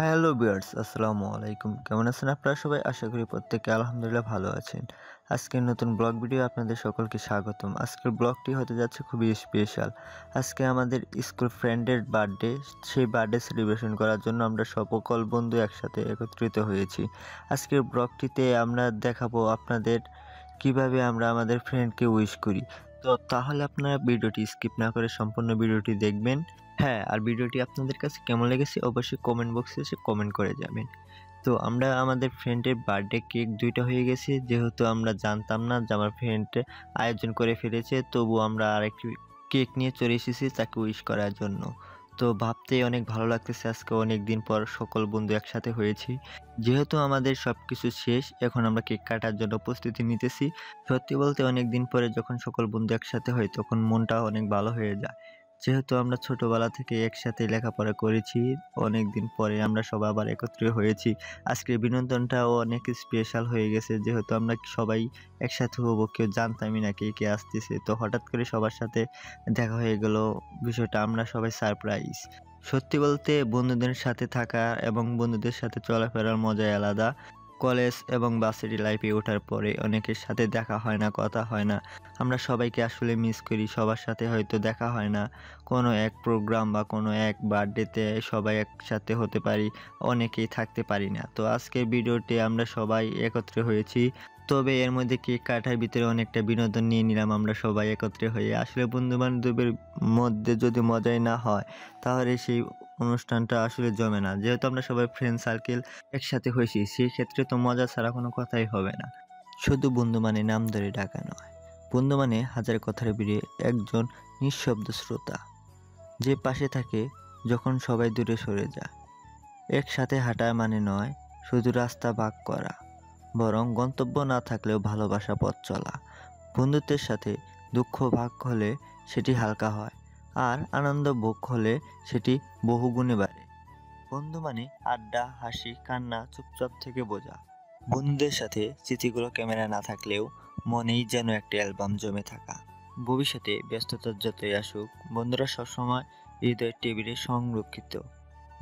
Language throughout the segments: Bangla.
হ্যালো ভিউয়ার্স, আসসালামু আলাইকুম। কেমন আছেন আপনারা সবাই? আশা করি প্রত্যেকে আলহামদুলিল্লাহ ভালো আছেন। আজকের নতুন ব্লগ ভিডিও আপনাদের সকলকে স্বাগতম। আজকের ব্লগটি হতে যাচ্ছে খুবই স্পেশাল। আজকে আমাদের স্কুল ফ্রেন্ডের বার্থডে। সেই বার্থডে সেলিব্রেশন করার জন্য আমরা সকল বন্ধু একসাথে একত্রিত হয়েছি। আজকের ব্লগটিতে আমরা দেখাবো আপনাদের কিভাবে আমরা আমাদের ফ্রেন্ডকে উইশ করি। তো তাহলে আপনারা ভিডিওটি স্কিপ না করে সম্পূর্ণ ভিডিওটি দেখবেন। হ্যাঁ, আর ভিডিওটি আপনাদের কাছে কেমন লেগেছে অবশ্যই কমেন্ট বক্সে এসে কমেন্ট করে যাবেন। তো আমরা আমাদের ফ্রেন্ডের বার্থডে কেক ২ টা হয়ে গেছে। যেহেতু আমরা জানতাম না যে আমার ফ্রেন্ড আয়োজন করে ফেলেছে, তবুও আমরা আরেকটি কেক নিয়ে চলে এসেছি তাকে উইশ করার জন্য। তো ভাবতেই অনেক ভালো লাগতেছে, আজকে অনেকদিন পর সকল বন্ধু একসাথে হয়েছি। যেহেতু আমাদের সবকিছু শেষ, এখন আমরা কেক কাটার জন্য প্রস্তুতি নিতেছি। সত্যি বলতে অনেকদিন পরে যখন সকল বন্ধু একসাথে হয় তখন মনটা অনেক ভালো হয়ে যায়। যেহেতু আমরা ছোটবেলা থেকে একসাথে লেখাপড়া করেছি, অনেকদিন পরে আমরা সবাই আবার একত্রিত হয়েছি। আজকের বিনোদনটাও অনেক স্পেশাল হয়ে গেছে, যেহেতু আমরা সবাই একসাথে হবো, কেউ জানতামই না কে আসতেছে। তো হঠাৎ করে সবার সাথে দেখা হয়ে গেল, বিষয়টা আমরা সবাই সারপ্রাইজ। সত্যি বলতে বন্ধুদের সাথে থাকা এবং বন্ধুদের সাথে চলাফেরার মজাই আলাদা। কলেজ এবং ভার্সিটি লাইফে ওঠার পরে অনেকের সাথে দেখা হয় না, কথা হয় না। আমরা সবাইকে আসলে মিস করি। সবার সাথে হয়তো দেখা হয় না। কোনো এক প্রোগ্রাম বা কোনো এক বার্থডেতে সবাই একসাথে হতে পারি, অনেকেই থাকতে পারি না। তো আজকের ভিডিওতে আমরা সবাই একত্রে হয়েছি। তবে এর মধ্যে কেক কাটার ভিতরে অনেকটা বিনোদন নিয়ে নিলাম আমরা সবাই একত্রে হয়ে। আসলে বন্ধু-বান্ধবের মধ্যে যদি মজাই না হয়, তাহলে সেই অনুষ্ঠানটা আসলে জমে না। যেহেতু আমরা সবাই ফ্রেন্ড সার্কেল একসাথে হয়েছি, সেই ক্ষেত্রে তো মজা ছাড়া কোনো কথাই হবে না। শুধু বন্ধু মানে নাম ধরে ডাকা নয়। বন্ধু মানে হাজার কথার ভিড়ে একজন নিঃশব্দ শ্রোতা, যে পাশে থাকে যখন সবাই দূরে সরে যায়। একসাথে হাঁটা মানে নয় শুধু রাস্তা ভাগ করা, বরং গন্তব্য না থাকলেও ভালোবাসা পথ চলা। বন্ধুত্বের সাথে দুঃখ ভাগ হলে সেটি হালকা হয়, আর আনন্দ ভোগ হলে সেটি বহুগুণে বাড়ে। বন্ধু মানে আড্ডা, হাসি, কান্না, চুপচাপ থেকে বোঝা। বন্ধুদের সাথে স্মৃতিগুলো ক্যামেরা না থাকলেও মনেই যেন একটা অ্যালবাম জমে থাকা। ভবিষ্যতে ব্যস্ততা যতই আসুক, বন্ধুরা সবসময় হৃদয়ের টেবিলে সংরক্ষিত।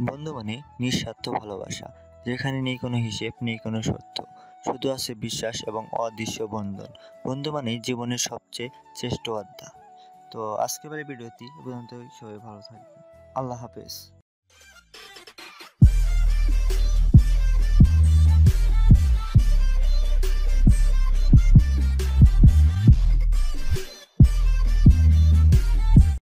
বন্ধু মানে নিঃস্বার্থ ভালোবাসা, যেখানে নেই কোনো হিসেব, নেই কোনো সত্য, শুধু আছে বিশ্বাস এবং অদৃশ্য বন্ধন। বন্ধু মানে জীবনের সবচেয়ে শ্রেষ্ঠ আড্ডা। তো আজকের ভিডিওটি এ পর্যন্তই। সবাই ভালো থাকবেন। আল্লাহ হাফেজ।